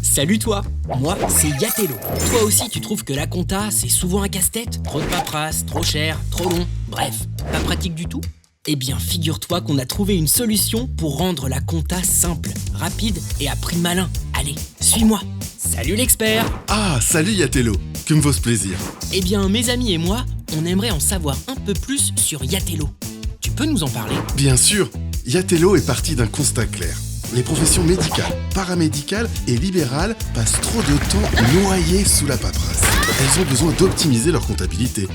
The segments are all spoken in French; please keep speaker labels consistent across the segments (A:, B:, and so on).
A: Salut toi, moi c'est Yatello. Toi aussi tu trouves que la compta c'est souvent un casse-tête? Trop de paperasse, trop cher, trop long, bref, pas pratique du tout? Eh bien figure-toi qu'on a trouvé une solution pour rendre la compta simple, rapide et à prix malin. Allez, suis-moi. Salut l'expert.
B: Ah, salut Yatello, que me vaut ce plaisir?
A: Eh bien mes amis et moi, on aimerait en savoir un peu plus sur Yatello. Tu peux nous en parler?
B: Bien sûr, Yatello est parti d'un constat clair. Les professions médicales, paramédicales et libérales passent trop de temps noyées sous la paperasse. Elles ont besoin d'optimiser leur comptabilité,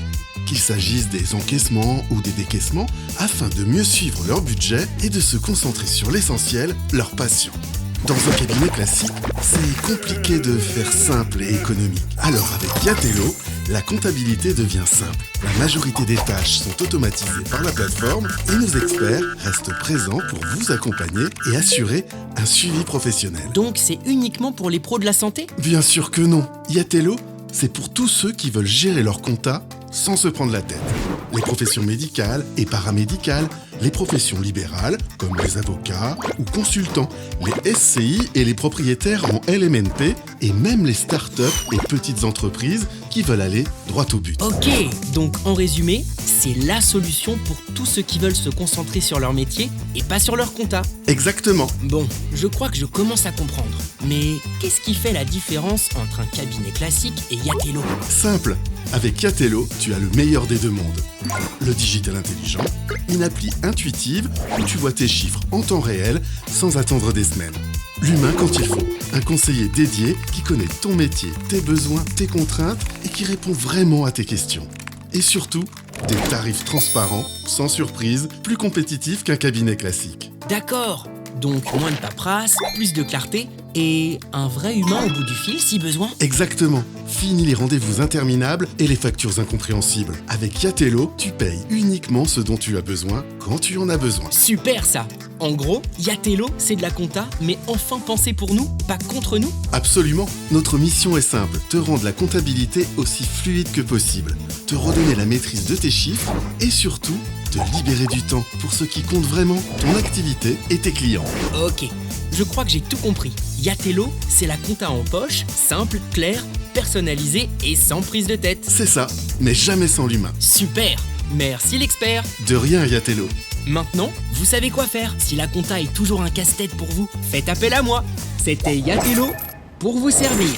B: qu'il s'agisse des encaissements ou des décaissements, afin de mieux suivre leur budget et de se concentrer sur l'essentiel, leurs patients. Dans un cabinet classique, c'est compliqué de faire simple et économique. Alors avec Yatello, la comptabilité devient simple. La majorité des tâches sont automatisées par la plateforme et nos experts restent présents pour vous accompagner et assurer un suivi professionnel.
A: Donc c'est uniquement pour les pros de la santé?
B: Bien sûr que non. Yatello, c'est pour tous ceux qui veulent gérer leur compta sans se prendre la tête. Les professions médicales et paramédicales, les professions libérales, comme les avocats ou consultants, les SCI et les propriétaires en LMNP, et même les startups et petites entreprises qui veulent aller droit au but.
A: Ok, donc en résumé, c'est la solution pour tous ceux qui veulent se concentrer sur leur métier et pas sur leur compta.
B: Exactement.
A: Bon, je crois que je commence à comprendre. Mais qu'est-ce qui fait la différence entre un cabinet classique et Yatello?
B: Simple. Avec Yatello, tu as le meilleur des deux mondes. Le digital intelligent, une appli intuitive où tu vois tes chiffres en temps réel sans attendre des semaines. L'humain quand il faut, un conseiller dédié qui connaît ton métier, tes besoins, tes contraintes et qui répond vraiment à tes questions. Et surtout, des tarifs transparents, sans surprise, plus compétitifs qu'un cabinet classique.
A: D'accord, donc moins de paperasse, plus de clarté et un vrai humain au bout du fil si besoin.
B: Exactement. Fini les rendez-vous interminables et les factures incompréhensibles. Avec Yatello, tu payes uniquement ce dont tu as besoin quand tu en as besoin.
A: Super ça. En gros, Yatello, c'est de la compta, mais enfin pensé pour nous, pas contre nous.
B: Absolument. Notre mission est simple, te rendre la comptabilité aussi fluide que possible, te redonner la maîtrise de tes chiffres et surtout, te libérer du temps pour ce qui compte vraiment, ton activité et tes clients.
A: Ok, je crois que j'ai tout compris. Yatello, c'est la compta en poche, simple, claire, personnalisée et sans prise de tête.
B: C'est ça, mais jamais sans l'humain.
A: Super. Merci l'expert.
B: De rien, Yatello.
A: Maintenant, vous savez quoi faire. Si la compta est toujours un casse-tête pour vous, faites appel à moi. C'était Yatello pour vous servir.